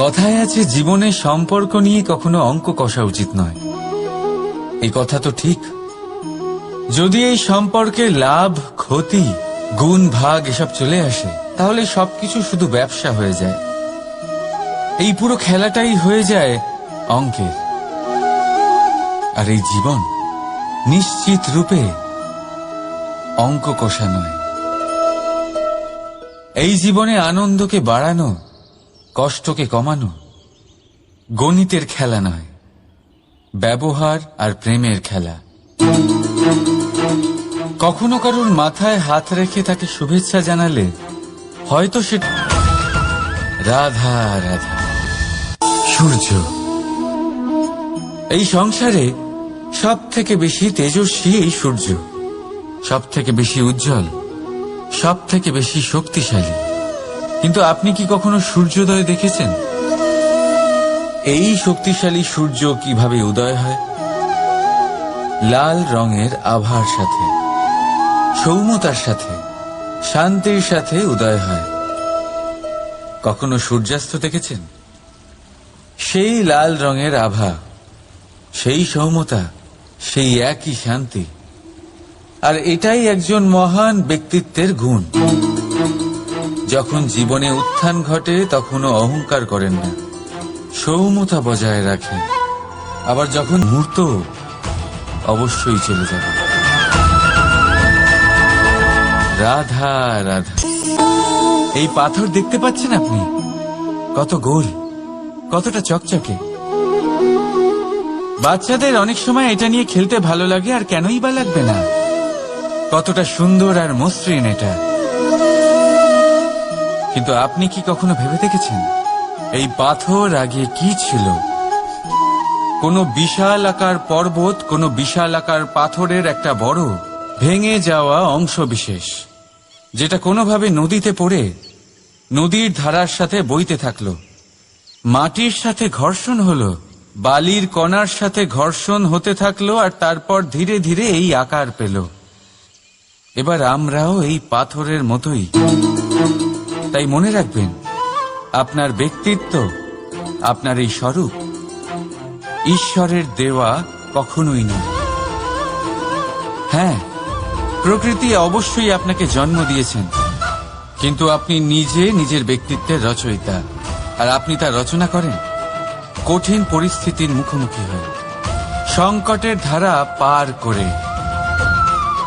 কথায় আছে জীবনে সম্পর্ক নিয়ে কখনো অঙ্ক কষা উচিত নয়। এই কথা তো ঠিক। যদি এই সম্পর্কে লাভ ক্ষতি গুণ ভাগ এসব চলে আসে তাহলে সবকিছু শুধু ব্যবসা হয়ে যায়। এই পুরো খেলাটাই হয়ে যায় অঙ্কের। আর এই জীবন নিশ্চিত রূপে অঙ্ক কষা নয়। এই জীবনে আনন্দকে বাড়ানো, কষ্টকে কমানো গণিতের খেলা নয়, ব্যবহার আর প্রেমের খেলা। কখনো কারোর মাথায় হাত রেখে তাকে শুভেচ্ছা জানালে হয়তো সে রাধা রাধা। সূর্য এই সংসারে সব থেকে বেশি তেজস্বী এই সূর্য, সব থেকে বেশি উজ্জ্বল, সব থেকে বেশি শক্তিশালী। কিন্তু আপনি কি কখনো সূর্যোদয় দেখেছেন? এই শক্তিশালী সূর্য কিভাবে উদয় হয়? লাল রঙের আভার সাথে, সৌম্যতার সাথে, শান্তির সাথে উদয় হয়। কখনো সূর্যাস্ত দেখেছেন? সেই লাল রঙের আভা, সেই সৌম্যতা, সেই একই শান্তি। আর এটাই একজন মহান ব্যক্তিত্বের গুণ। যখন জীবনে উত্থান ঘটে তখনও অহংকার করেন না, সৌম্যতা বজায় রাখেন। আবার যখন মুহূর্ত অবশ্যই চলে যাবে। রাধা রাধা। এই পাথর দেখতে পাচ্ছেন আপনি? কত গোল, কতটা চকচকে। বাচ্চাদের অনেক সময় এটা নিয়ে খেলতে ভালো লাগে, আর কেনই বা লাগবে না? কতটা সুন্দর আর মসৃণ এটা। কিন্তু আপনি কি কখনো ভেবে দেখেছেন এই পাথর আগে কি ছিল? কোন বিশাল আকার পর্বত, কোন বিশাল আকার পাথরের একটা বড় ভেঙে যাওয়া অংশ বিশেষ, যেটা কোনোভাবে নদীতে পড়ে নদীর ধারার সাথে বইতে থাকলো। মাটির সাথে ঘর্ষণ হলো, বালির কণার সাথে ঘর্ষণ হতে থাকলো, আর তারপর ধীরে ধীরে এই আকার পেল। এবার আমরাও এই পাথরের মতোই। তাই মনে রাখবেন, আপনার ব্যক্তিত্ব, আপনার এই স্বরূপ ঈশ্বরের দেওয়া কখনোই নয়। হ্যাঁ, প্রকৃতি অবশ্যই আপনাকে জন্ম দিয়েছেন, কিন্তু আপনি নিজে নিজের ব্যক্তিত্বের রচয়িতা। আর আপনি তা রচনা করেন কঠিন পরিস্থিতির মুখোমুখি হয়ে, সংকটের ধারা পার করে।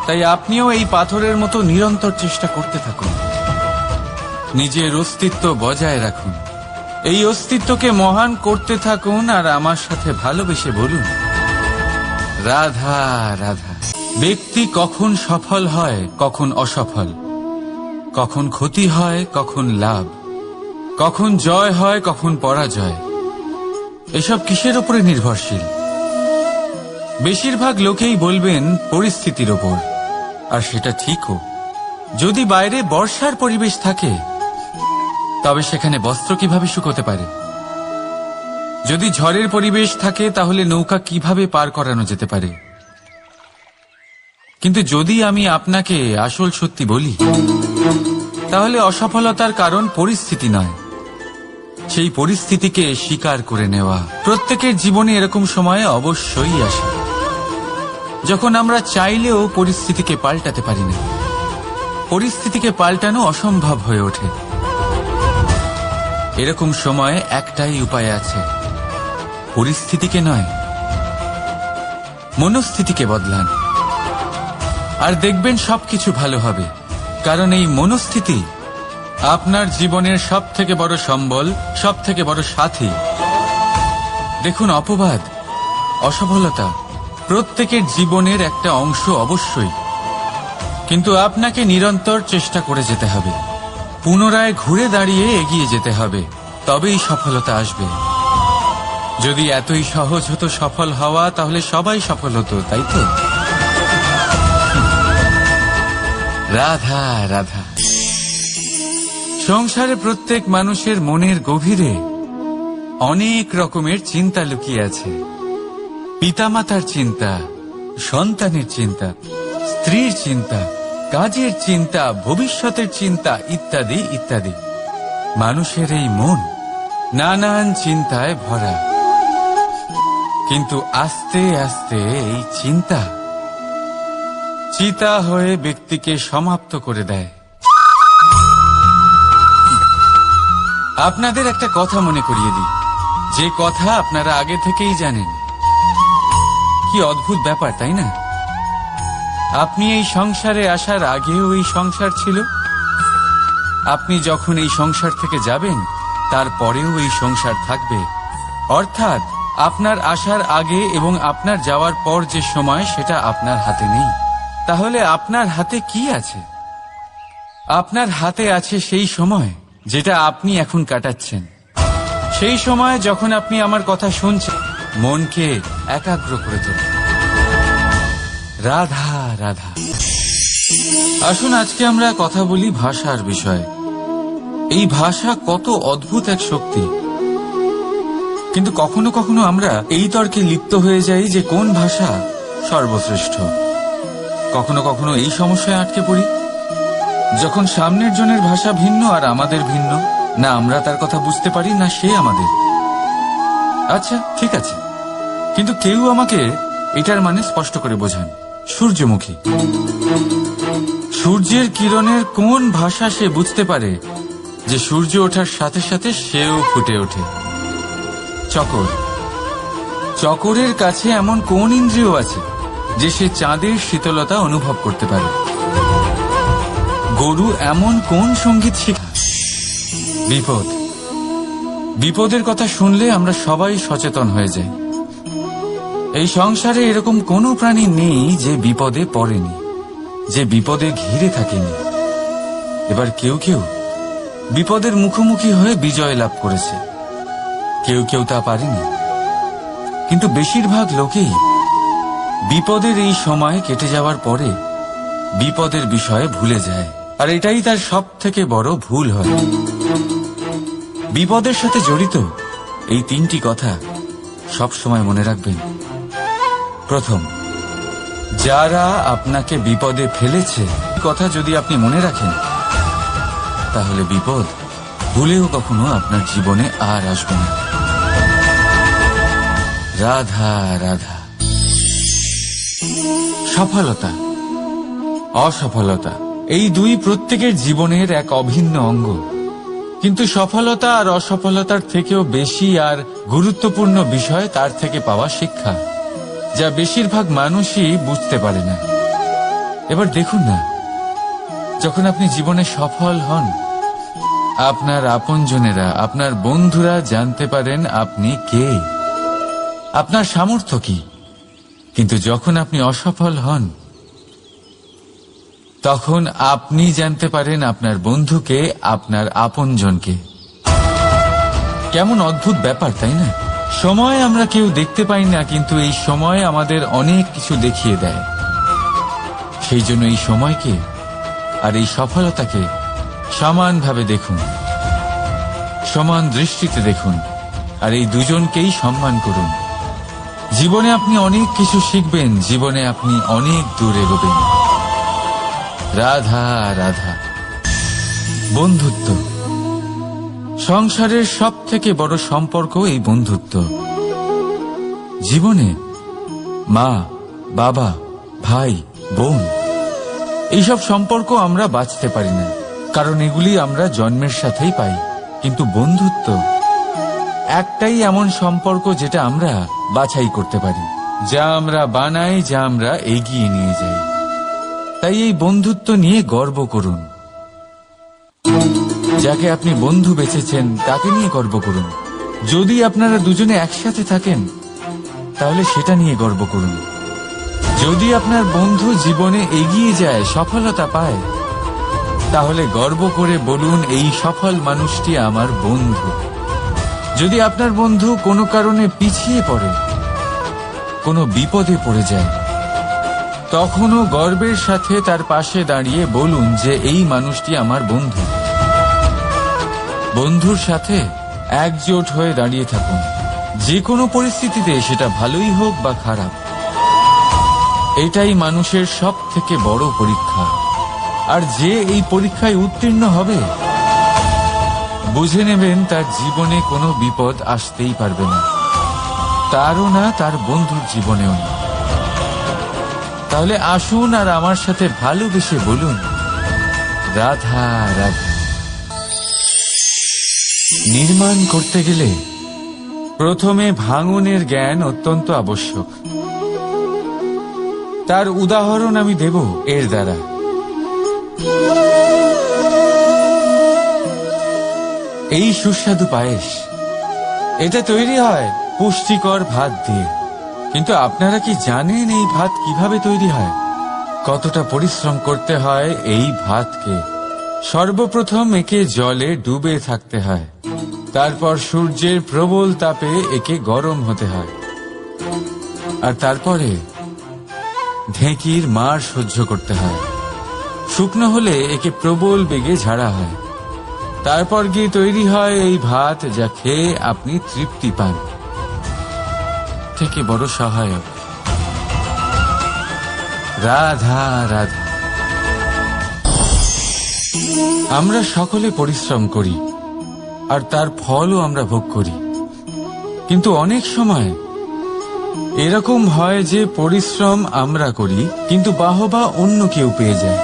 তাই আপনিও এই পাথরের মতো নিরন্তর চেষ্টা করতে থাকুন। নিজের অস্তিত্ব বজায় রাখুন, এই অস্তিত্বকে মহান করতে থাকুন। আর আমার সাথে ভালোবেসে বলুন, রাধা রাধা। ব্যক্তি কখন সফল হয়, কখন অসফল, কখন ক্ষতি হয়, কখন লাভ, কখন জয় হয়, কখন পরাজয়, এসব কিসের উপরে নির্ভরশীল? বেশিরভাগ লোকেই বলবেন পরিস্থিতির ওপর। আর সেটা ঠিকও। যদি বাইরে বর্ষার পরিবেশ থাকে তবে সেখানে বস্ত্র কিভাবে শুকোতে পারে? যদি ঝড়ের পরিবেশ থাকে তাহলে নৌকা কিভাবে পার করানো যেতে পারে? কিন্তু যদি আমি আপনাকে আসল সত্যি বলি, তাহলে অসফলতার কারণ পরিস্থিতি নয়, সেই পরিস্থিতিকে স্বীকার করে নেওয়া। প্রত্যেকের জীবনে এরকম সময় অবশ্যই আসে যখন আমরা চাইলেও পরিস্থিতিকে পাল্টাতে পারি না। পরিস্থিতিকে পাল্টানো অসম্ভব হয়ে ওঠে। এরকম সময় একটাই উপায় আছে, পরিস্থিতিকে নয়, মনস্থিতিকে বদলান। আর দেখবেন সবকিছু ভালো হবে। কারণ এই মনস্থিতি আপনার জীবনের সব থেকে বড় সম্বল, সব থেকে বড় সাথী। দেখুন, অপবাদ, অসফলতা প্রত্যেকের জীবনের একটা অংশ অবশ্যই, কিন্তু আপনাকে নিরন্তর চেষ্টা করে যেতে হবে, পুনরায় ঘুরে দাঁড়িয়ে এগিয়ে যেতে হবে, তবেই সফলতা আসবে। যদি এতই সহজ হতো সফল হওয়া, তাহলে সবাই সফল হতো, তাই তো? রাধা রাধা। সংসারে প্রত্যেক মানুষের মনের গভীরে অনেক রকমের চিন্তা লুকিয়ে আছে। পিতামাতার চিন্তা, সন্তানের চিন্তা, স্ত্রীর চিন্তা, কাজের চিন্তা, ভবিষ্যতের চিন্তা, ইত্যাদি ইত্যাদি। মানুষের এই মন নানান চিন্তায় ভরা। কিন্তু আস্তে আস্তে এই চিন্তা চিতা হয়ে ব্যক্তিকে সমাপ্ত করে দেয়। আপনাদের একটা কথা মনে করিয়ে দিই, যে কথা আপনারা আগে থেকেই জানেন। কি অদ্ভুত ব্যাপার, তাই না? আপনি এই সংসারে আসার আগেও এই সংসার ছিল, আপনি যখন এই সংসার থেকে যাবেন তারপরেও এই সংসার থাকবে। অর্থাৎ আপনার আসার আগে এবং আপনার যাওয়ার পর যে সময়, সেটা আপনার হাতে নেই। তাহলে আপনার হাতে কি আছে? আপনার হাতে আছে সেই সময় যেটা আপনি এখন কাটাচ্ছেন। সেই সময় যখন আপনি আমার কথা শুনছেন, মনকে একাগ্র করে তোলেন। রাধা রাধা। আসুন আজকে আমরা কথা বলি ভাষার বিষয়ে। এই ভাষা কত অদ্ভুত এক শক্তি। কিন্তু কখনো কখনো আমরা এই তর্কে লিপ্ত হয়ে যাই যে কোন ভাষা সর্বশ্রেষ্ঠ। কখনো কখনো এই সমস্যায় আটকে পড়ি, যখন সামনের জনের ভাষা ভিন্ন আর আমাদের ভিন্ন, না আমরা তার কথা বুঝতে পারি না সে আমাদের। আচ্ছা ঠিক আছে, কিন্তু কেউ আমাকে এটার মানে স্পষ্ট করে বোঝান। সূর্যমুখী, সূর্যের কিরণের কোন ভাষা সে বুঝতে পারে যে সূর্য ওঠার সাথে সাথে সেও ফুটে ওঠে? চকর, চকরের কাছে এমন কোন ইন্দ্রিয় আছে যে সে চাঁদের শীতলতা অনুভব করতে পারে? গরু এমন কোন সঙ্গীত শিখা? বিপদ, বিপদের কথা শুনলে আমরা সবাই সচেতন হয়ে যাই। এই সংসারে এরকম কোনো প্রাণী নেই যে বিপদে পড়েনি, যে বিপদে ঘিরে থাকেনি। এবার কেউ কেউ বিপদের মুখোমুখি হয়ে বিজয় লাভ করেছে, কেউ কেউ তা পারেনি। কিন্তু বেশিরভাগ লোকেই বিপদের এই সময় কেটে যাওয়ার পরে বিপদের বিষয়ে ভুলে যায়, আর এটাই তার সব থেকে বড় ভুল হয়। বিপদের সাথে জড়িত এই তিনটি কথা সব সময় মনে রাখবেন। প্রথম, যারা আপনাকে বিপদে ফেলেছে, কথা যদি আপনি মনে রাখেন তাহলে বিপদ ভুলেও কখনো আপনার জীবনে আর আসবে না। রাধা রাধা। সফলতা, অসফলতা, এই দুই প্রত্যেকের জীবনের এক অভিন্ন অঙ্গ। কিন্তু সফলতা আর অসফলতার থেকেও বেশি আর গুরুত্বপূর্ণ বিষয় তার থেকে পাওয়া শিক্ষা, যা বেশিরভাগ মানুষই বুঝতে পারে না। এবার দেখুন না, যখন আপনি জীবনে সফল হন, আপনার আপনজনেরা, আপনার বন্ধুরা জানতে পারেন আপনি কে, আপনার সামর্থ্য কি। কিন্তু যখন আপনি অসফল হন, তখন আপনি জানতে পারেন আপনার বন্ধুকে, আপনার আপনজনকে। কেমন অদ্ভুত ব্যাপার, তাই না? সময় আমরা কেউ দেখতে পাই না, কিন্তু এই সময় আমাদের অনেক কিছু দেখিয়ে দেয়। সেই জন্য এই সময়কে আর এই সফলতাকে সমানভাবে দেখুন, সমান দৃষ্টিতে দেখুন, আর এই দুজনকেই সম্মান করুন। জীবনে আপনি অনেক কিছু শিখবেন, জীবনে আপনি অনেক দূর এগোবেন। রাধা রাধা। বন্ধুত্ব, সংসারের সব থেকে বড় সম্পর্ক এই বন্ধুত্ব। জীবনে মা, বাবা, ভাই, বোন, এইসব সম্পর্ক আমরা বাঁচতে পারি না, কারণ এগুলি আমরা জন্মের সাথেই পাই। কিন্তু বন্ধুত্ব একটাই এমন সম্পর্ক যেটা আমরা বাছাই করতে পারি, যা আমরা বানাই, যা আমরা এগিয়ে নিয়ে যাই। তাই এই বন্ধুত্ব নিয়ে গর্ব করুন। যাকে আপনি বন্ধু বেছেছেন তাকে নিয়ে গর্ব করুন। যদি আপনারা দুজনে একসাথে থাকেন তাহলে সেটা নিয়ে গর্ব করুন। যদি আপনার বন্ধু জীবনে এগিয়ে যায়, সফলতা পায়, তাহলে গর্ব করে বলুন, এই সফল মানুষটি আমার বন্ধু। যদি আপনার বন্ধু কোনো কারণে পিছিয়ে পড়ে, কোনো বিপদে পড়ে যায়, তখনও গর্বের সাথে তার পাশে দাঁড়িয়ে বলুন যে এই মানুষটি আমার বন্ধু। বন্ধুর সাথে একজোট হয়ে দাঁড়িয়ে থাকুন, যে কোনো পরিস্থিতিতে, সেটা ভালোই হোক বা খারাপ। এটাই মানুষের সব থেকে বড় পরীক্ষা। আর যে এই পরীক্ষায় উত্তীর্ণ হবে, বুঝে নেবেন তার জীবনে কোনো বিপদ আসতেই পারবে না, তারও না, তার বন্ধুর জীবনেও না। তাহলে আসুন আর আমার সাথে ভালোবেসে বলুন, রাধা রাধা। নির্মাণ করতে গেলে প্রথমে ভাঙনের জ্ঞান অত্যন্ত আবশ্যক। তার উদাহরণ আমি দেব এর দ্বারা। এই সুস্বাদু পায়েস, এটা তৈরি হয় পুষ্টিকর ভাত দিয়ে। কিন্তু আপনারা কি জানেন এই ভাত কিভাবে তৈরি হয়? কতটা পরিশ্রম করতে হয় এই ভাতকে? সর্বপ্রথম একে জলে ডুবে থাকতে হয়, তারপর সূর্যের প্রবল তাপে একে গরম হতে হয়, আর তারপরে ঢেঁকির মার সহ্য করতে হয়। শুকনো হলে একে প্রবল বেগে ঝাড়া হয়, তারপর গিয়ে তৈরি হয় এই ভাত, যা খেয়ে আপনি তৃপ্তি পান। থেকে বড় সহায়ক। রাধা রাধা। আমরা সকলে পরিশ্রম করি আর তার ফলও আমরা ভোগ করি, কিন্তু অনেক সময় এরকম হয় যে পরিশ্রম আমরা করি কিন্তু বাহবা অন্য কেউ পেয়ে যায়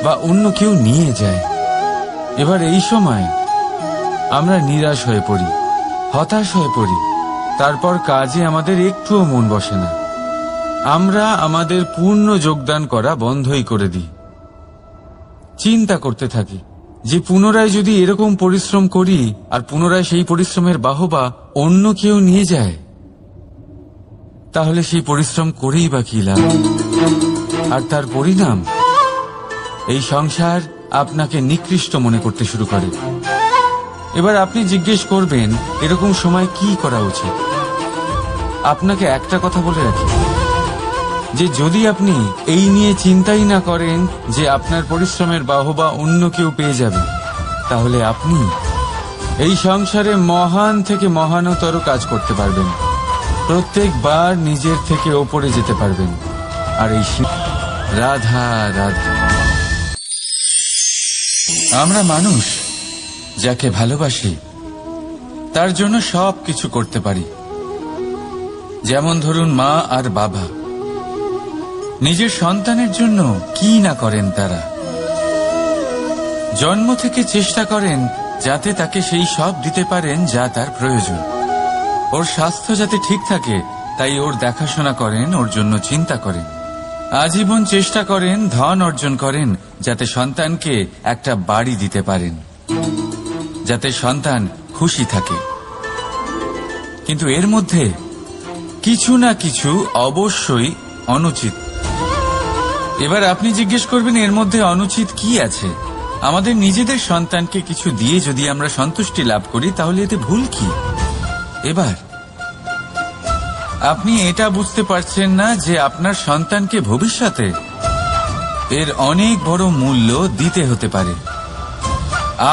বা অন্য কেউ নিয়ে যায়। এবার এই সময় আমরা নিরাশ হয়ে পড়ি, হতাশ হয়ে পড়ি, তারপর কাজে আমাদের একটুও মন বসে না। আমরা আমাদের পূর্ণ যোগদান করা বন্ধই করে দিই। চিন্তা করতে থাকি যে পুনরায় যদি এরকম পরিশ্রম করি আর পুনরায় সেই পরিশ্রমের বাহবা অন্য কেউ নিয়ে যায়, তাহলে সেই পরিশ্রম করেই বা কি লাভ? আর তার পরিণাম, এই সংসার আপনাকে নিকৃষ্ট মনে করতে শুরু করে। এবার আপনি জিজ্ঞেস করবেন, এরকম সময় কি করা উচিত? আপনাকে একটা কথা বলে রাখি, যে যদি আপনি এই নিয়ে চিন্তাই না করেন যে আপনার পরিশ্রমের বাহবা অন্য কেউ পেয়ে যাবে, তাহলে আপনি এই সংসারে মহান থেকে মহানতর কাজ করতে পারবেন, প্রত্যেকবার নিজের থেকে ওপরে যেতে পারবেন। আর এই রাধা রাধা। আমরা মানুষ যাকে ভালোবাসি তার জন্য সব কিছু করতে পারি। যেমন ধরুন, মা আর বাবা নিজের সন্তানের জন্য কি না করেন। তারা জন্ম থেকে চেষ্টা করেন যাতে তাকে সেই সব দিতে পারেন যা তার প্রয়োজন। ওর স্বাস্থ্য যাতে ঠিক থাকে তাই ওর দেখাশোনা করেন, ওর জন্য চিন্তা করেন। আজীবন চেষ্টা করেন, ধন অর্জন করেন যাতে সন্তানকে একটা বাড়ি দিতে পারেন, যাতে সন্তান খুশি থাকে। কিন্তু এর মধ্যে কিছু না কিছু অবশ্যই অনুচিত। এবার আপনি জিজ্ঞেস করবেন, এর মধ্যে অনুচিত কি আছে? আমাদের নিজেদের সন্তানকে কিছু দিয়ে যদি আমরা সন্তুষ্টি লাভ করি, তাহলে এতে ভুল কি? এবার আপনি এটা বুঝতে পারছেন না যে আপনার সন্তানকে ভবিষ্যতে এর অনেক বড় মূল্য দিতে হতে পারে।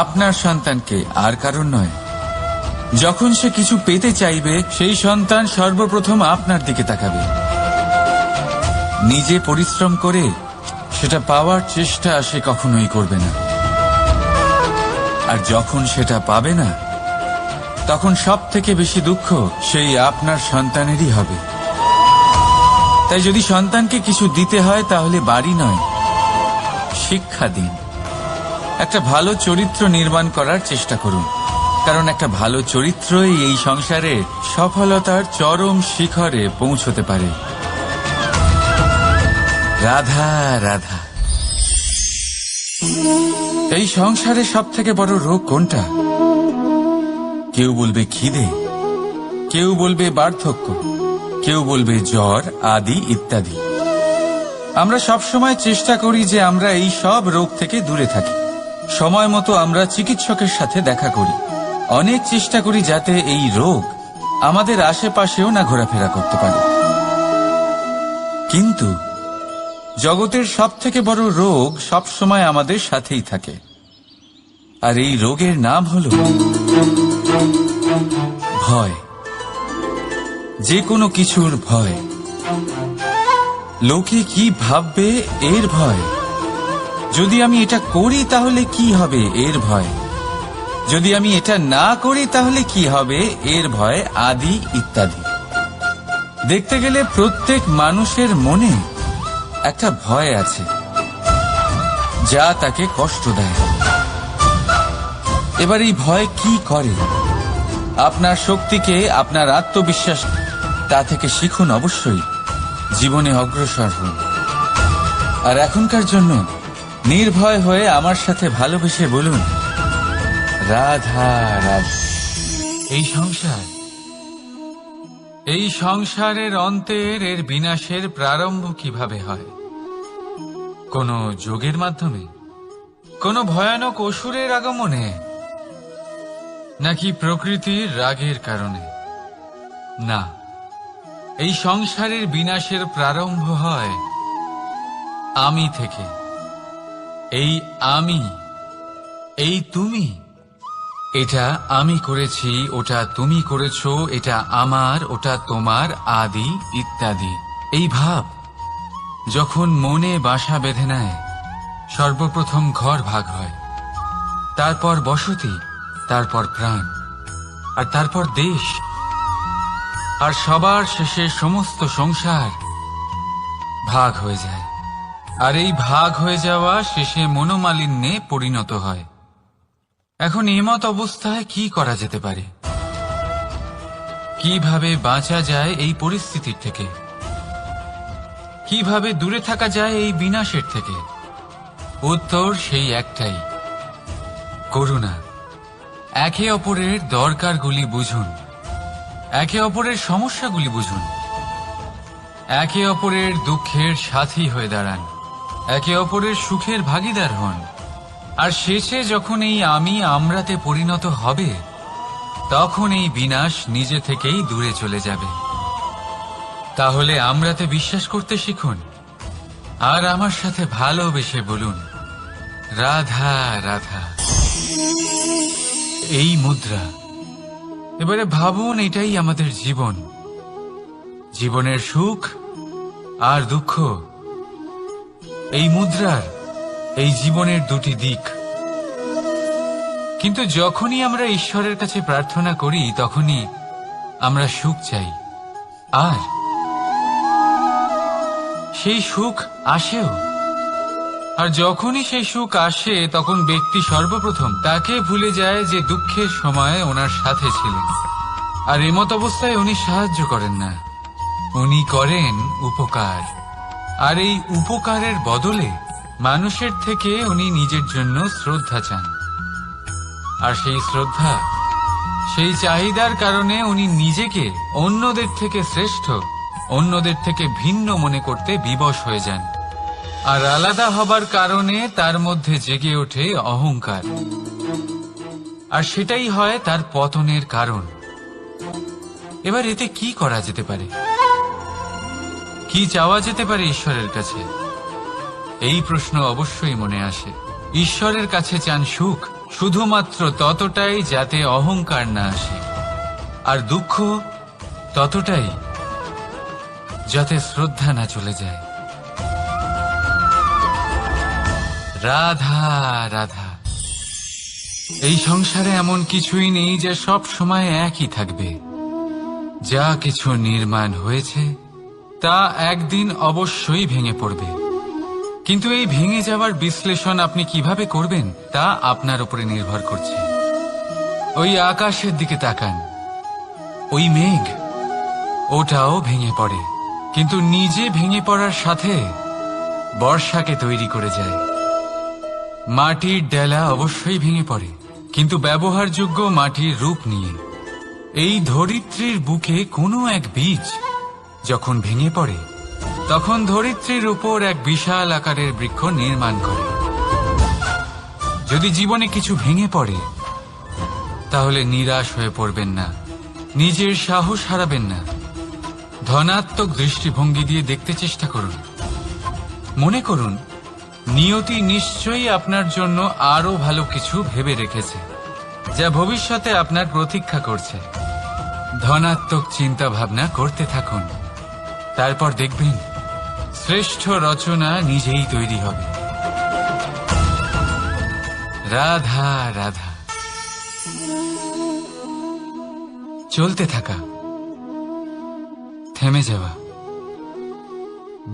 আপনার সন্তানকে, আর কারণ নয়। যখন সে কিছু পেতে চাইবে, সেই সন্তান সর্বপ্রথম আপনার দিকে তাকাবে। নিজে পরিশ্রম করে সেটা পাওয়ার চেষ্টা সে কখনোই করবে না। আর যখন সেটা পাবে না, তখন সব থেকে বেশি দুঃখ সেই আপনার সন্তানেরই হবে। তাই যদি সন্তানকে কিছু দিতে হয়, তাহলে বাড়ি নয়, শিক্ষা দিন। একটা ভালো চরিত্র নির্মাণ করার চেষ্টা করুন, কারণ একটা ভালো চরিত্রই এই সংসারে সফলতার চরম শিখরে পৌঁছতে পারে। রাধা রাধা। এই সংসারে সব থেকে বড় রোগ কোনটা? কেউ বলবে খিদে, কেউ বলবে বার্ধক্য, কেউ বলবে জ্বর আদি ইত্যাদি। আমরা সব সময় চেষ্টা করি যে আমরা এই সব রোগ থেকে দূরে থাকি। সময় মতো আমরা চিকিৎসকের সাথে দেখা করি। অনেক চেষ্টা করি যাতে এই রোগ আমাদের আশেপাশেও না ঘোরাফেরা করতে পারে। কিন্তু জগতের সব থেকে বড় রোগ সব সময় আমাদের সাথেই থাকে, আর এই রোগের নাম হল ভয়। যে কোনো কিছুর ভয়। লোকে কি ভাববে এর ভয়। যদি আমি এটা করি তাহলে কি হবে এর ভয়। যদি আমি এটা না করি তাহলে কি হবে, এর ভয়, আদি ইত্যাদি। দেখতে গেলে প্রত্যেক মানুষের মনে একটা ভয় আছে যা তাকে কষ্ট দেয়। এবার এই ভয় কি করে? আপনার শক্তিকে, আপনার আত্মবিশ্বাস, তা থেকে শিখুন। অবশ্যই জীবনে অগ্রসর হন। আর এখনকার জন্য নির্ভয় হয়ে আমার সাথে ভালোবেসে বলুন, রাধা রাধা। এই সংসারের অন্তের, এর বিনাশের প্রারম্ভ কিভাবে হয়? কোন যোগের মাধ্যমে? কোন ভয়ানক অসুরের আগমনে? নাকি প্রকৃতির রাগের কারণে? না, এই সংসারের বিনাশের প্রারম্ভ হয় আমি থেকে। এই আমি, এই তুমি, এটা আমি করেছি, ওটা তুমি করেছো, এটা আমার, ওটা তোমার, আদি ইত্যাদি। এই ভাব যখন মনে বাসা বেঁধে নেয়, সর্বপ্রথম ঘর ভাগ হয়, তারপর বসতি, তারপর প্রাণ, আর তারপর দেশ, আর সবার শেষে সমস্ত সংসার ভাগ হয়ে যায়। আর এই ভাগ হয়ে যাওয়া শেষে মনোমালিন্যে পরিণত হয়। এখন এমত অবস্থায় কি করা যেতে পারে? কিভাবে বাঁচা যায় এই পরিস্থিতির থেকে? কিভাবে দূরে থাকা যায় এই বিনাশের থেকে? উত্তর সেই একটাই, করুণা। একে অপরের দরকারগুলি বুঝুন, একে অপরের সমস্যাগুলি বুঝুন, একে অপরের দুঃখের সাথী হয়ে দাঁড়ান, একে অপরের সুখের ভাগীদার হন। আর শেষে যখন এই আমি আমরাতে পরিণত হবে, তখন এই বিনাশ নিজে থেকেই দূরে চলে যাবে। তাহলে আমরাতে বিশ্বাস করতে শিখুন, আর আমার সাথে ভালোবেসে বলুন, রাধা রাধা। এই মুদ্রা। এবারে ভাবুন, এটাই আমাদের জীবন, জীবনের সুখ আর দুঃখ। এই মুদ্রার, এই জীবনের দুটি দিক। কিন্তু যখনই আমরা ঈশ্বরের কাছে প্রার্থনা করি, তখনই আমরা সুখ চাই, আর সেই সুখ আসেও। আর যখনই সেই সুখ আসে, তখন ব্যক্তি সর্বপ্রথম তাকে ভুলে যায় যে দুঃখের সময় ওনার সাথে ছিলেন। আর এমত অবস্থায় উনি সাহায্য করেন না, উনি করেন উপকার। আর এই উপকারের বদলে মানুষের থেকে উনি নিজের জন্য শ্রদ্ধা চান। আর সেই শ্রদ্ধা, সেই চাহিদার কারণে উনি নিজেকে অন্যদের থেকে শ্রেষ্ঠ, অন্যদের থেকে ভিন্ন মনে করতে বিবশ হয়ে যান। আর আলাদা হবার কারণে তার মধ্যে জেগে ওঠে অহংকার। আর সেটাই হয় তার পতনের কারণ। এবার এতে কি করা যেতে পারে? কি চাওয়া যেতে পারে ঈশ্বরের কাছে? এই প্রশ্ন অবশ্যই মনে আসে। ঈশ্বরের কাছে চান সুখ, শুধুমাত্র ততটাই যাতে অহংকার না আসে, আর দুঃখ ততটাই যাতে শ্রদ্ধা না চলে যায়। রাধা রাধা। এই সংসারে এমন কিছুই নেই যে সব সময় একই থাকবে। যা কিছু নির্মাণ হয়েছে তা একদিন অবশ্যই ভেঙে পড়বে। কিন্তু এই ভেঙে যাওয়ার বিশ্লেষণ আপনি কিভাবে করবেন তা আপনার উপরে নির্ভর করছে। ওই আকাশের দিকে তাকান, ওই মেঘ, ওটাও ভেঙে পড়ে, কিন্তু নিজে ভেঙে পড়ার সাথে বর্ষাকে তৈরি করে যায়। মাটির ডেলা অবশ্যই ভেঙে পড়ে, কিন্তু ব্যবহারযোগ্য মাটির রূপ নিয়ে। এই ধরিত্রীর বুকে কোনো এক বীজ যখন ভেঙে পড়ে, তখন ধরিত্রীর উপর এক বিশাল আকারের বৃক্ষ নির্মাণ করে। যদি জীবনে কিছু ভেঙে পড়ে, তাহলে নিরাশ হয়ে পড়বেন না, নিজের সাহস হারাবেন না। ধনাত্মক দৃষ্টিভঙ্গি দিয়ে দেখতে চেষ্টা করুন। মনে করুন, নিয়তি নিশ্চয়ই আপনার জন্য আরো ভালো কিছু ভেবে রেখেছে, যা ভবিষ্যতে আপনার প্রতীক্ষা করছে। ধনাত্মক চিন্তা ভাবনা করতে থাকুন, তারপর দেখবেন শ্রেষ্ঠ রচনা নিজেই তৈরি হবে। রাধা রাধা। চলতে থাকা, থেমে যাওয়া,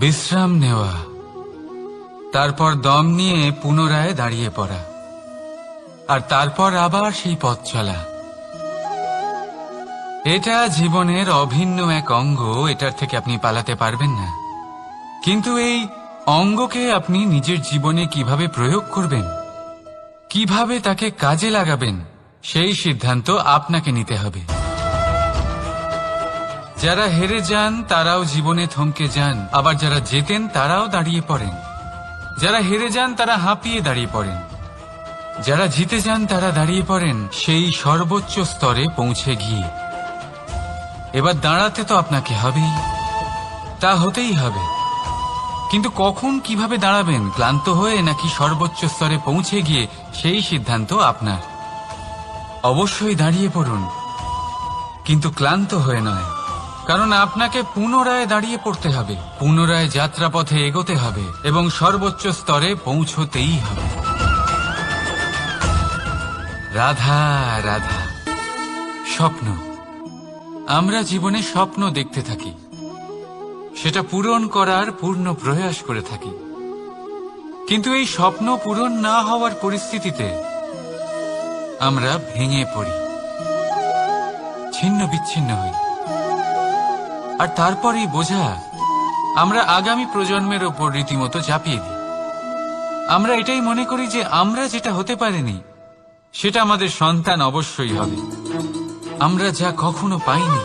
বিশ্রাম নেওয়া, তারপর দম নিয়ে পুনরায় দাঁড়িয়ে পড়া, আর তারপর আবার সেই পথ চলা। এটা জীবনের অভিন্ন এক অঙ্গ, এটার থেকে আপনি পালাতে পারবেন না। কিন্তু এই অঙ্গকে আপনি নিজের জীবনে কিভাবে প্রয়োগ করবেন, কিভাবে তাকে কাজে লাগাবেন, সেই সিদ্ধান্ত আপনাকে নিতে হবে। যারা হেরে যান তারাও জীবনে থমকে যান, আবার যারা জেতেন তারাও দাঁড়িয়ে পড়েন। যারা হেরে যান তারা হাঁপিয়ে দাঁড়িয়ে পড়েন, যারা জিতে যান তারা দাঁড়িয়ে পড়েন সেই সর্বোচ্চ স্তরে পৌঁছে গিয়ে। এবার দাঁড়াতে তো আপনাকে হবেই, তা হতেই হবে। কিন্তু কখন, কিভাবে দাঁড়াবেন, ক্লান্ত হয়ে নাকি সর্বোচ্চ স্তরে পৌঁছে গিয়ে, সেই সিদ্ধান্ত আপনার। অবশ্যই দাঁড়িয়ে পড়ুন, কিন্তু ক্লান্ত হয়ে নয়, কারণ আপনাকে পুনরায় দাঁড়িয়ে পড়তে হবে, পুনরায় যাত্রাপথে এগোতে হবে এবং সর্বোচ্চ স্তরে পৌঁছতেই হবে। রাধা রাধা। স্বপ্ন, আমরা জীবনে স্বপ্ন দেখতে থাকি, সেটা পূরণ করার পূর্ণ প্রয়াস করে থাকি। কিন্তু এই স্বপ্ন পূরণ না হওয়ার পরিস্থিতিতে আমরা ভেঙে পড়ি, ছিন্ন বিচ্ছিন্ন হই, আর তারপরই বোঝা আমরা আগামী প্রজন্মের ওপর রীতিমতো চাপিয়ে দিই। আমরা এটাই মনে করি যে আমরা যেটা হতে পারিনি সেটা আমাদের সন্তান অবশ্যই হবে। আমরা যা কখনো পাইনি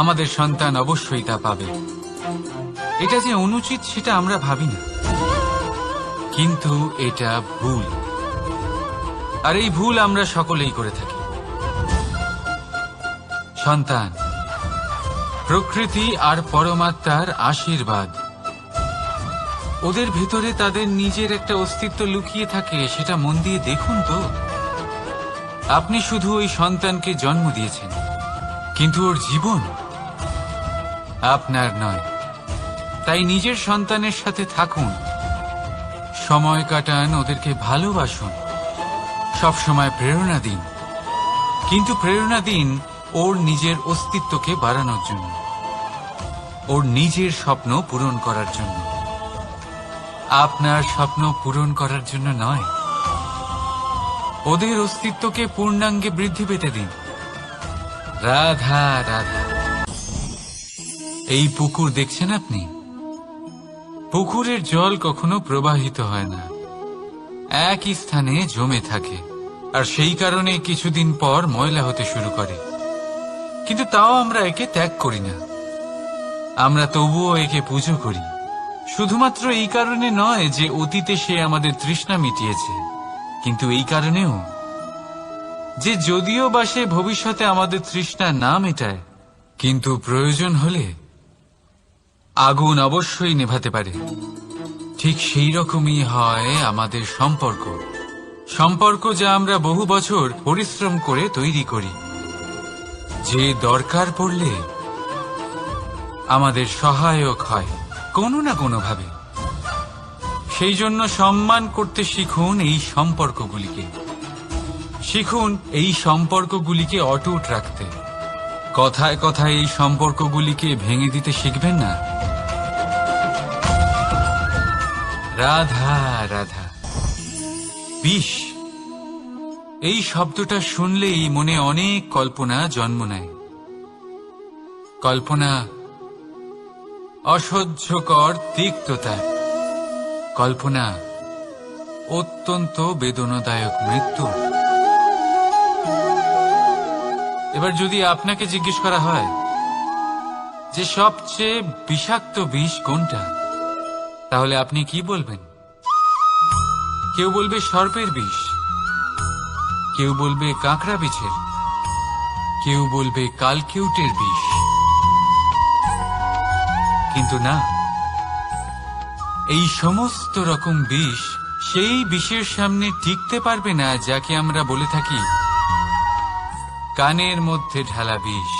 আমাদের সন্তান অবশ্যই তা পাবে। এটা যে অনুচিত সেটা আমরা ভাবি না, কিন্তু এটা ভুল, আর এই ভুল আমরা সকলেই করে থাকি। সন্তান প্রকৃতি আর পরমাত্মার আশীর্বাদ। ওদের ভেতরে তাদের নিজের একটা অস্তিত্ব লুকিয়ে থাকে, সেটা মন দিয়ে দেখুন তো। আপনি শুধু ওই সন্তানকে জন্ম দিয়েছেন, কিন্তু ওর জীবন আপনার নয়। তাই নিজের সন্তানের সাথে থাকুন, সময় কাটান, ওদেরকে ভালোবাসুন, সবসময় প্রেরণা দিন, কিন্তু প্রেরণা দিন ওর নিজের অস্তিত্বকে বাড়ানোর জন্য, ওর নিজের স্বপ্ন পূরণ করার জন্য, আপনার স্বপ্ন পূরণ করার জন্য নয়। ওদের অস্তিত্বকে পূর্ণাঙ্গে বৃদ্ধি পেতে দিন। রাধা রাধা। এই পুকুর দেখছেন আপনি, পুকুরের জল কখনো প্রবাহিত হয় না, একই স্থানে জমে থাকে, আর সেই কারণে কিছুদিন পর ময়লা হতে শুরু করে। কিন্তু তাও আমরা একে ত্যাগ করি না, আমরা তবুও একে পুজো করি। শুধুমাত্র এই কারণে নয় যে অতীতে সে আমাদের তৃষ্ণা মিটিয়েছে, কিন্তু এই কারণেও যে যদিও বা সে ভবিষ্যতে আমাদের তৃষ্ণা না মেটায়, কিন্তু প্রয়োজন হলে আগুন অবশ্যই নেভাতে পারে। ঠিক সেই রকমই হয় আমাদের সম্পর্ক, সম্পর্ক যা আমরা বহু বছর পরিশ্রম করে তৈরি করি, যে দরকার পড়লে আমাদের সহায়ক হয় কোনো না কোনোভাবে। সেই জন্য সম্মান করতে শিখুন এই সম্পর্কগুলিকে, শিখুন এই সম্পর্কগুলিকে অটুট রাখতে। কথায় কথায় এই সম্পর্কগুলিকে ভেঙে দিতে শিখবেন না। রাধা রাধা। বিষ, এই শব্দটা শুনলেই মনে অনেক কল্পনা জন্ম নেয়। কল্পনা অসহ্যকর তিক্ততা, কল্পনা অত্যন্ত বেদনাদায়ক মৃত্যু। এবার যদি আপনাকে জিজ্ঞেস করা হয় যে সবচেয়ে বিষাক্ত বিষ কোনটা, তাহলে আপনি কি বলবেন? কেউ বলবে সর্পের বিষ, কেউ বলবে কাঁকড়া বিছের, কেউ বলবে কালকিউটের বিষ। কিন্তু না, এই সমস্ত রকম বিষ সেই বিষের সামনে টিকতে পারবে না যাকে আমরা বলে থাকি কানের মধ্যে ঢালা বিষ।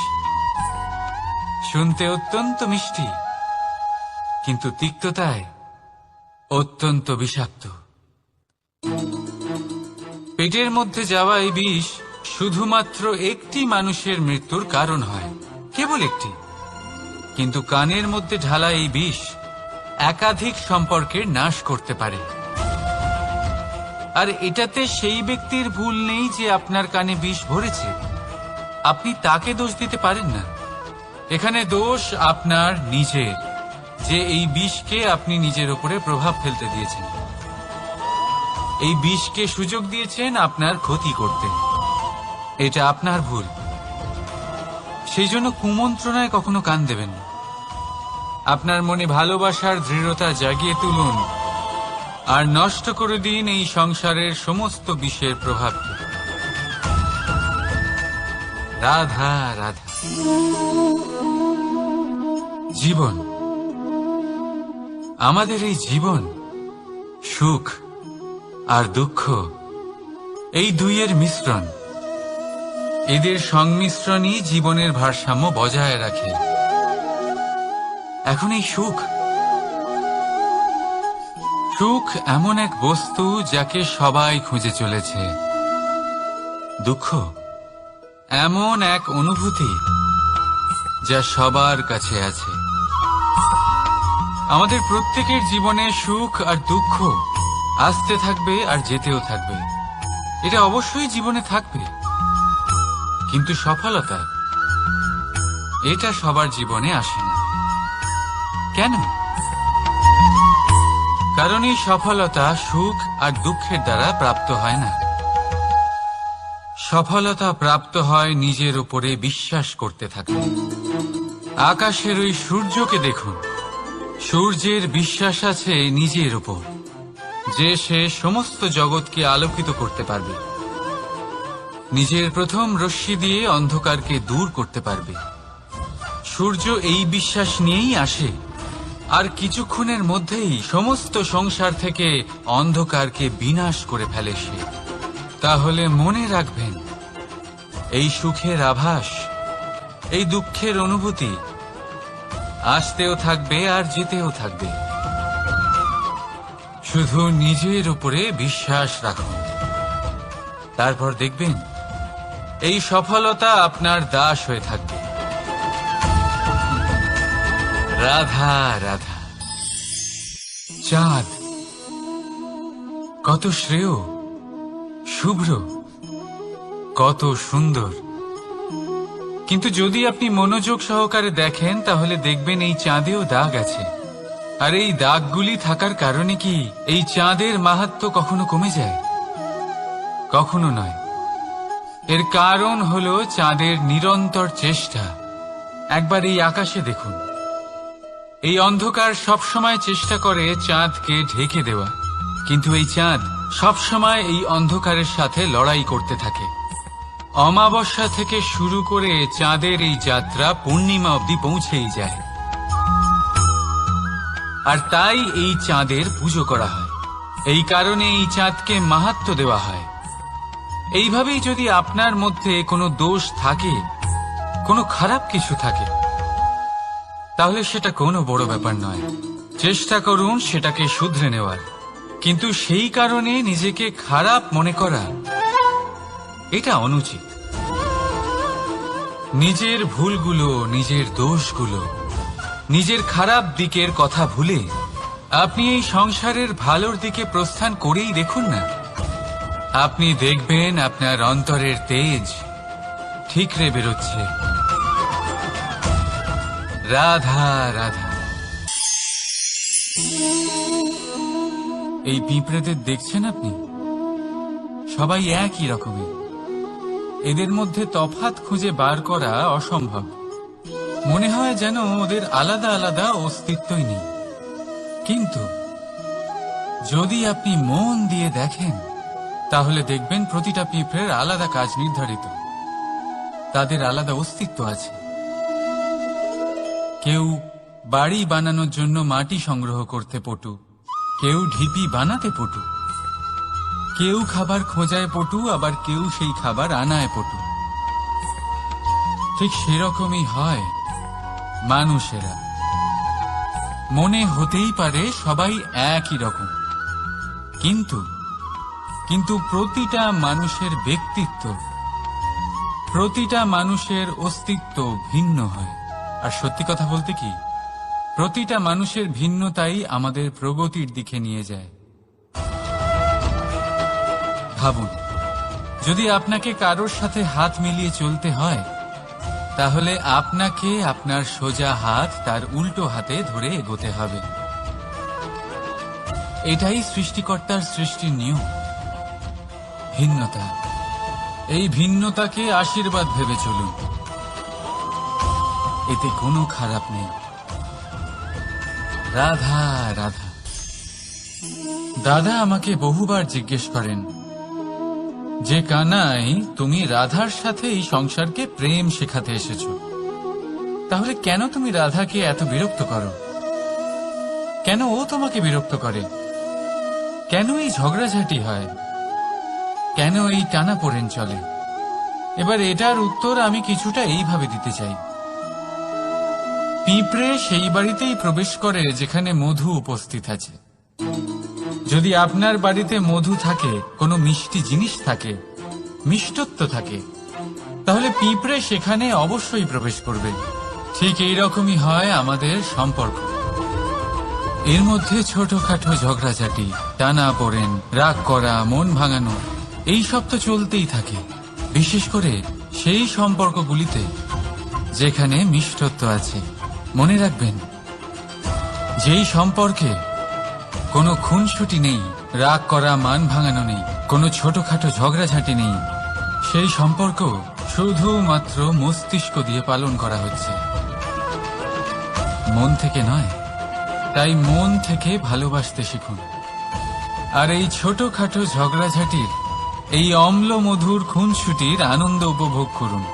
শুনতে অত্যন্ত মিষ্টি, কিন্তু তিক্ততায় অত্যন্ত বিষাক্ত। পেটের মধ্যে যাওয়া এই বিষ শুধুমাত্র একটি মানুষের মৃত্যুর কারণ হয়, কেবল একটি। কিন্তু কানের মধ্যে ঢালা এই বিষ একাধিক সম্পর্কের নাশ করতে পারে। আর এটাতে সেই ব্যক্তির ভুল নেই যে আপনার কানে বিষ ভরেছে। আপনি তাকে দোষ দিতে পারেন না। এখানে দোষ আপনার নিজের, যে এই বিষকে আপনি নিজের উপরে প্রভাব ফেলতে দিয়েছেন। এই বিষকে সুযোগ দিয়েছেন আপনার ক্ষতি করতে। এটা আপনার ভুল। সেই জন্য কুমন্ত্রণায় কখনো কান দেবেন না। আপনার মনে ভালোবাসার দৃঢ়তা জাগিয়ে তুলুন আর নষ্ট করে দিন এই সংসারের সমস্ত বিষের প্রভাবকে। রাধা রাধা। জীবন, আমাদের এই জীবন সুখ আর দুঃখ, এই দুইয়ের মিশ্রণ। এদের সংমিশ্রণই জীবনের ভারসাম্য বজায় রাখে। এখন এই সুখ এমন এক বস্তু যাকে সবাই খুঁজে চলেছে। দুঃখ এমন এক অনুভূতি যা সবার কাছে আছে। আমাদের প্রত্যেকের জীবনে সুখ আর দুঃখ আসতে থাকবে আর যেতেও থাকবে। এটা অবশ্যই জীবনে থাকবে। কিন্তু সফলতা, এটা সবার জীবনে আসে না। কেন? কারণ এই সফলতা সুখ আর দুঃখের দ্বারা প্রাপ্ত হয় না। সফলতা প্রাপ্ত হয় নিজের উপরে বিশ্বাস করতে থাকলে। আকাশের ওই সূর্যকে দেখুন। সূর্যের বিশ্বাস আছে নিজের উপর যে সে সমস্ত জগৎকে আলোকিত করতে পারবে। নিজের প্রথম রশ্মি দিয়ে অন্ধকারকে দূর করতে পারবে। সূর্য এই বিশ্বাস নিয়েই আসে, আর কিছুক্ষণের মধ্যেই সমস্ত সংসার থেকে অন্ধকারকে বিনাশ করে ফেলে সে। তাহলে মনে রাখবেন, এই সুখের আভাস, এই দুঃখের অনুভূতি আসতেও থাকবে আর যেতেও থাকবে। শুধু নিজের উপরে বিশ্বাস রাখুন। তারপর দেখবেন এই সফলতা আপনার দাস হয়ে থাকবে। রাধা রাধা। চাঁদ কত শ্রেয়, শুভ্র, কত সুন্দর। কিন্তু যদি আপনি মনোযোগ সহকারে দেখেন তাহলে দেখবেন এই চাঁদেও দাগ আছে। আর এই দাগগুলি থাকার কারণে কি এই চাঁদের মাহাত্ম্য কখনো কমে যায়? কখনো নয়। এর কারণ হলো চাঁদের নিরন্তর চেষ্টা। একবার এই আকাশে দেখুন। এই অন্ধকার সবসময় চেষ্টা করে চাঁদকে ঢেকে দেওয়া, কিন্তু এই চাঁদ সবসময় এই অন্ধকারের সাথে লড়াই করতে থাকে। অমাবস্যা থেকে শুরু করে চাঁদের এই যাত্রা পূর্ণিমা অবধি পৌঁছেই যায়। আর তাই এই চাঁদের পুজো করা হয়। এই কারণে এই চাঁদকে মাহাত্ম্য দেওয়া হয়। এইভাবেই যদি আপনার মধ্যে কোনো দোষ থাকে, কোনো খারাপ কিছু থাকে, তাহলে সেটা কোনো বড় ব্যাপার নয়। চেষ্টা করুন সেটাকে শুধরে নেওয়ার। কিন্তু সেই কারণে নিজেকে খারাপ মনে করা, এটা অনুচিত। নিজের ভুলগুলো, নিজের দোষগুলো, নিজের খারাপ দিকের কথা ভুলে আপনি এই সংসারের ভালোর দিকে প্রস্থান করেই দেখুন না। আপনি দেখবেন আপনার অন্তরের তেজ ঠিকরে বেরোচ্ছে। রাধা রাধা। এই পিঁপড়েদের দেখছেন আপনি? সবাই একই রকমের। এদের মধ্যে তফাৎ খুঁজে বার করা অসম্ভব। মনে হয় যেন ওদের আলাদা আলাদা অস্তিত্বই নেই। কিন্তু যদি আপনি মন দিয়ে দেখেন তাহলে দেখবেন প্রতিটা পিঁপড়ের আলাদা কাজ নির্ধারিত। তাদের আলাদা অস্তিত্ব আছে। কেউ বাড়ি বানানোর জন্য মাটি সংগ্রহ করতে পটু, কেউ ঢিপি বানাতে পটু, কেউ খাবার খোঁজায় পটু, আবার কেউ সেই খাবার আনায় পটু। ঠিক সেরকমই হয় মানুষেরা। মনে হতেই পারে সবাই একই রকম, কিন্তু প্রতিটা মানুষের ব্যক্তিত্ব প্রতিটা মানুষের অস্তিত্ব ভিন্ন হয়। আর সত্যি কথা বলতে কি, প্রতিটা মানুষের ভিন্নতাই আমাদের প্রগতির দিকে নিয়ে যায়। ভাবুন, যদি আপনাকে কারোর সাথে হাত মিলিয়ে চলতে হয়, তাহলে আপনাকে আপনার সোজা হাত তার উল্টো হাতে ধরে এগোতে হবে। এটাই সৃষ্টিকর্তার সৃষ্টির নিয়ম। ভিন্নতা, এই ভিন্নতাকে আশীর্বাদ ভেবে চলুন, এতে কোনো খারাপ নেই। রাধা রাধা। দাদা আমাকে বহুবার জিজ্ঞেস করেন যে, কানাই, তুমি রাধার সাথে এই সংসারকে প্রেম শেখাতে এসেছো, তাহলে কেন তুমি রাধাকে এত বিরক্ত করো? কেন ও তোমাকে বিরক্ত করে? কেন এই ঝগড়াঝাটি হয়? কেন এই টানাপোড়েন চলে? এবার এটার উত্তর আমি কিছুটা এইভাবে দিতে চাই। পিঁপড়ে সেই বাড়িতেই প্রবেশ করে যেখানে মধু উপস্থিত আছে। যদি আপনার বাড়িতে মধু থাকে, কোনো মিষ্টি জিনিস থাকে, মিষ্টত্ব থাকে, তাহলে পিঁপড়ে সেখানে অবশ্যই প্রবেশ করবে। ঠিক এইরকমই হয় আমাদের সম্পর্ক। এর মধ্যে ছোটখাটো ঝগড়াঝাটি, টানাপোড়েন, রাগ করা, মন ভাঙানো, এই সব তো চলতেই থাকে। বিশেষ করে সেই সম্পর্কগুলিতে যেখানে মিষ্টত্ব আছে। মনে রাখবেন, যেই সম্পর্কে কোনো খুনসুটি নেই, রাগ করা, মান ভাঙানো নেই, কোনো ছোটখাটো ঝগড়াঝাটি নেই, সেই সম্পর্ক শুধুমাত্র মস্তিষ্ক দিয়ে পালন করা হচ্ছে, মন থেকে নয়। তাই মন থেকে ভালোবাসতে শিখুন। আর এই ছোটখাটো ঝগড়াঝাটির, এই অম্ল মধুর খুনসুটির আনন্দ উপভোগ করুন,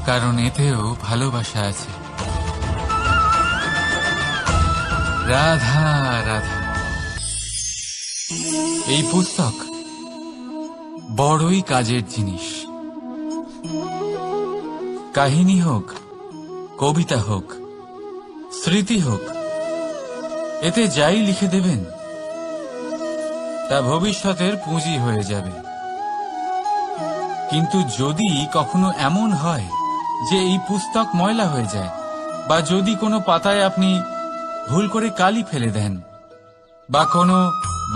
কারণ এতেও ভালোবাসা আছে। রাধা রাধা। এই পুস্তক বড়ই কাজের জিনিস। কাহিনী হোক, কবিতা হোক, স্মৃতি হোক, এতে যাই লিখে দেবেন তা ভবিষ্যতের পুঁজি হয়ে যাবে। কিন্তু যদি কখনো এমন হয় যে এই পুস্তক ময়লা হয়ে যায়, বা যদি কোনো পাতায় আপনি ভুল করে কালি ফেলে দেন, বা কোনো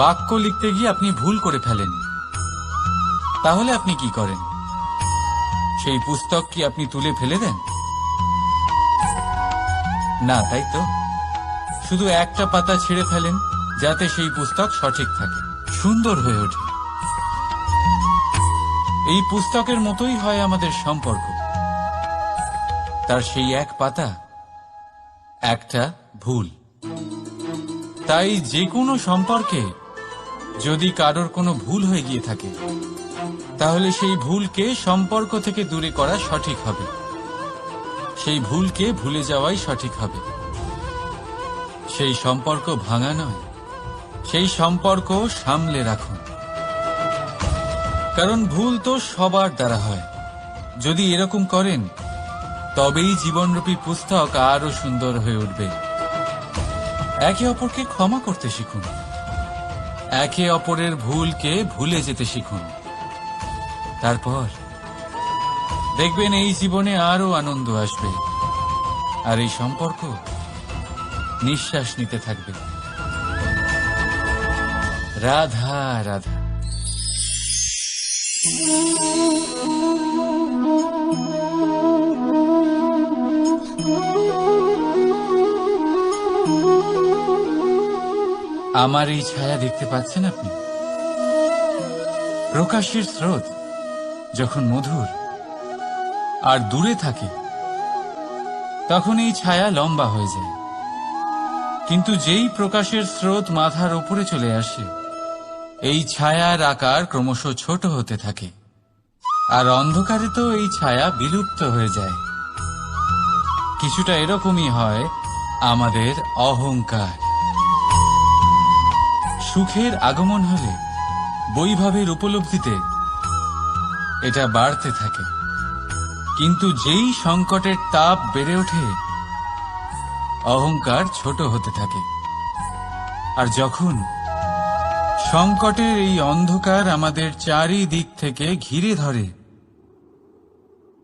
বাক্য লিখতে গিয়ে আপনি ভুল করে ফেলেন, তাহলে আপনি কি করেন? সেই পুস্তক কি আপনি তুলে ফেলে দেন? না, তাই তো। শুধু একটা পাতা ছিঁড়ে ফেলেন, যাতে সেই পুস্তক সঠিক থাকে, সুন্দর হয়ে ওঠে। এই পুস্তকের মতোই হয় আমাদের সম্পর্ক। তার সেই এক পাতা, একটা ভুল। তাই যে কোনো সম্পর্কে যদি কারোর কোনো ভুল হয়ে গিয়ে থাকে, তাহলে সেই ভুলকে সম্পর্ক থেকে দূরে করা সঠিক হবে। সেই ভুলকে ভুলে যাওয়াই সঠিক হবে। সেই সম্পর্ক ভাঙা নয়, সেই সম্পর্ক সামলে রাখুন। কারণ ভুল তো সবার দ্বারা হয়। যদি এরকম করেন, তবেই জীবনরূপী পুস্তক আরো সুন্দর হয়ে উঠবে। একে অপরকে ক্ষমা করতে শিখুন। একে অপরের ভুলকে ভুলে যেতে শিখুন। তারপর দেখবেন এই জীবনে আরো আনন্দ আসবে, আর এই সম্পর্ক নিঃশ্বাস নিতে থাকবে। রাধা রাধা। আমার এই ছায়া দেখতে পাচ্ছেন আপনি? প্রকাশের স্রোত যখন মধুর আর দূরে থাকে, তখন এই ছায়া লম্বা হয়ে যায়। কিন্তু যেই প্রকাশের স্রোত মাথার উপরে চলে আসে, এই ছায়ার আকার ক্রমশ ছোট হতে থাকে, আর অন্ধকারে তো এই ছায়া বিলুপ্ত হয়ে যায়। কিছুটা এরকমই হয় আমাদের অহংকার। সুখের আগমন হলে, বৈভবের উপলব্ধিতে এটা বাড়তে থাকে। কিন্তু যেই সংকটের তাপ বেড়ে ওঠে, অহংকার ছোট হতে থাকে। আর যখন সংকটের এই অন্ধকার আমাদের চারিদিক থেকে ঘিরে ধরে,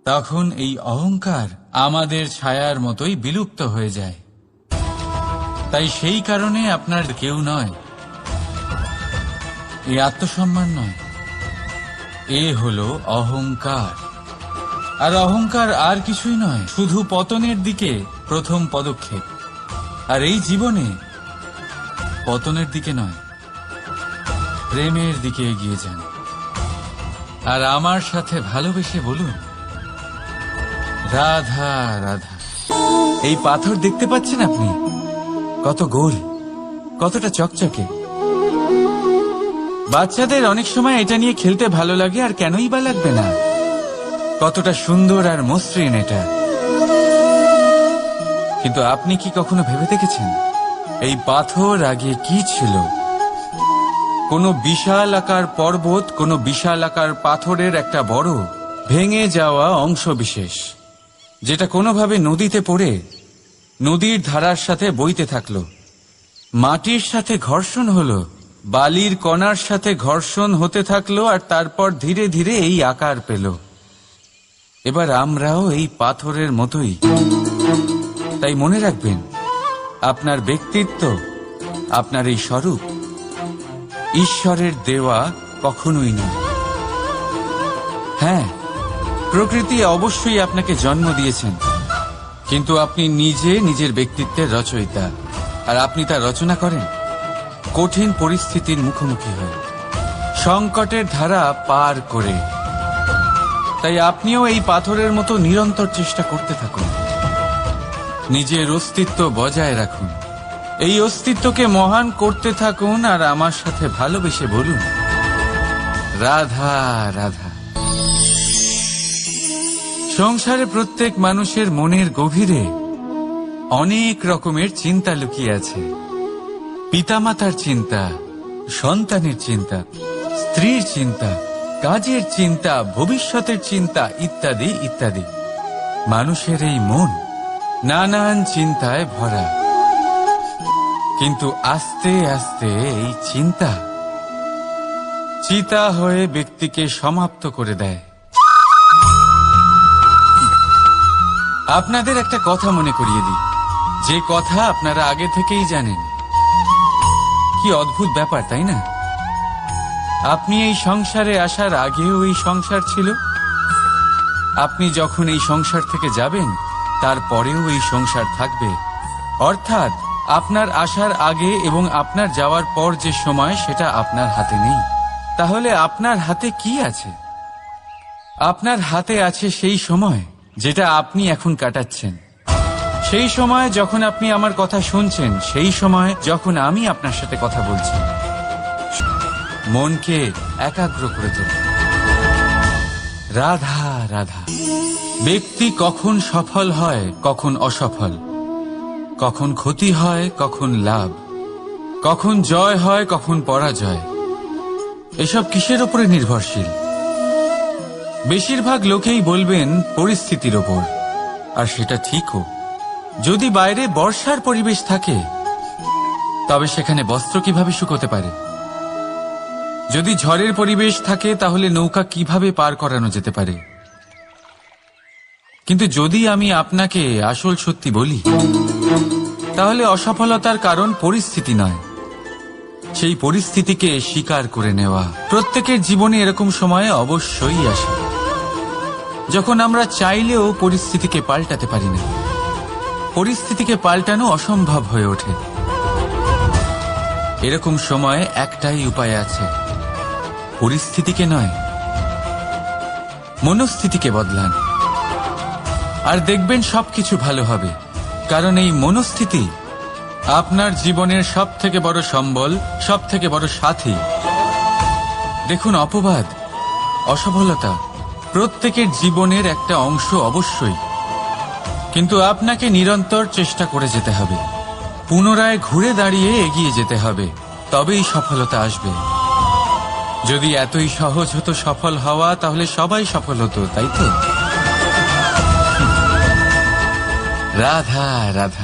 তখন এই অহংকার আমাদের ছায়ার মতোই বিলুপ্ত হয়ে যায়। তাই সেই কারণে আপনার কেউ নয়, এই আত্মসম্মান নয়, এ হলো অহংকার। আর অহংকার আর কিছুই নয়, শুধু পতনের দিকে প্রথম পদক্ষেপ। আর এই জীবনে পতনের দিকে নয়, প্রেমের দিকে এগিয়ে যান। আর আমার সাথে ভালোবেসে বলুন, রাধা রাধা। এই পাথর দেখতে পাচ্ছেন আপনি? কত গোল, কতটা চকচকে। বাচ্চাদের অনেক সময় এটা নিয়ে খেলতে ভালো লাগে, আর কেনই বা লাগবে না। কতটা সুন্দর আর মসৃণ এটা। কিন্তু আপনি কি কখনো ভেবে দেখেছেন এই পাথর আগে কি ছিল? কোনো বিশাল আকার পর্বত, কোনো বিশাল আকার পাথরের একটা বড় ভেঙে যাওয়া অংশ বিশেষ, যেটা কোনোভাবে নদীতে পড়ে নদীর ধারার সাথে বইতে থাকলো। মাটির সাথে ঘর্ষণ হলো, বালির কণার সাথে ঘর্ষণ হতে থাকলো, আর তারপর ধীরে ধীরে এই আকার পেল। এবার আমরাও এই পাথরের মতোই। তাই মনে রাখবেন, আপনার ব্যক্তিত্ব, আপনার এই স্বরূপ ঈশ্বরের দেওয়া কখনোই নয়। হ্যাঁ, প্রকৃতি অবশ্যই আপনাকে জন্ম দিয়েছেন, কিন্তু আপনি নিজে নিজের ব্যক্তিত্বের রচয়িতা। আর আপনি তা রচনা করেন কঠিন পরিস্থিতির মুখোমুখি হয়ে, সংকটের ধারা পার করে। তাই আপনিও এই পাথরের মতো নিরন্তর চেষ্টা করতে থাকুন, নিজের অস্তিত্ব বজায় রাখুন, এই অস্তিত্বকে মহান করতে থাকুন। আর আমার সাথে ভালোবেসে বলুন, রাধা রাধা। সংসারে প্রত্যেক মানুষের মনের গভীরে অনেক রকমের চিন্তা লুকিয়ে আছে। পিতামাতার চিন্তা, সন্তানের চিন্তা, স্ত্রীর চিন্তা, কাজের চিন্তা, ভবিষ্যতের চিন্তা, ইত্যাদি ইত্যাদি। মানুষের এই মন নানান চিন্তায় ভরা। কিন্তু আস্তে আস্তে এই চিন্তা চিতা হয়ে ব্যক্তিকে সমাপ্ত করে দেয়। আপনাদের একটা কথা মনে করিয়ে দিই, যে কথা আপনারা আগে থেকেই জানেন। কি অদ্ভুত ব্যাপার, তাই না? আপনি এই সংসারে আসার আগেও এই সংসার ছিল, আপনি যখন এই সংসার থেকে যাবেন তারপরেও এই সংসার থাকবে। অর্থাৎ আপনার আসার আগে এবং আপনার যাওয়ার পর যে সময়, সেটা আপনার হাতে নেই। তাহলে আপনার হাতে কি আছে? আপনার হাতে আছে সেই সময় যেটা আপনি এখন কাটাচ্ছেন, সেই সময় যখন আপনি আমার কথা শুনছেন, সেই সময় যখন আমি আপনার সাথে কথা বলছি। মনকে একাগ্র করে তোলে। রাধা রাধা। ব্যক্তি কখন সফল হয়, কখন অসফল, কখন ক্ষতি হয়, কখন লাভ, কখন জয় হয়, কখন পরাজয়, এসব কিসের ওপরে নির্ভরশীল? বেশিরভাগ লোকেই বলবেন পরিস্থিতির ওপর। আর সেটা ঠিকও। যদি বাইরে বর্ষার পরিবেশ থাকে, তবে সেখানে বস্ত্র কিভাবে শুকোতে পারে? যদি ঝড়ের পরিবেশ থাকে, তাহলে নৌকা কিভাবে পার করানো যেতে পারে? কিন্তু যদি আমি আপনাকে আসল সত্যি বলি, তাহলে অসফলতার কারণ পরিস্থিতি নয়, সেই পরিস্থিতিকে স্বীকার করে নেওয়া। প্রত্যেকের জীবনে এরকম সময় অবশ্যই আসে যখন আমরা চাইলেও পরিস্থিতিকে পাল্টাতে পারি না। পরিস্থিতিকে পাল্টানো অসম্ভব হয়ে ওঠে। এরকম সময় একটাই উপায় আছে, পরিস্থিতিকে নয়, মনস্থিতিকে বদলান। আর দেখবেন সবকিছু ভালো হবে। কারণ এই মনস্থিতি আপনার জীবনের সব থেকে বড় সম্বল, সব থেকে বড় সাথী। দেখুন, অপবাদ, অসফলতা প্রত্যেকের জীবনের একটা অংশ অবশ্যই, কিন্তু আপনাকে নিরন্তর চেষ্টা করে যেতে হবে, পুনরায় ঘুরে দাঁড়িয়ে এগিয়ে যেতে হবে, তবেই সফলতা আসবে। যদি এতই সহজ হতো সফল হওয়া, তাহলে সবাই সফল হতো, তাই তো? রাধা রাধা।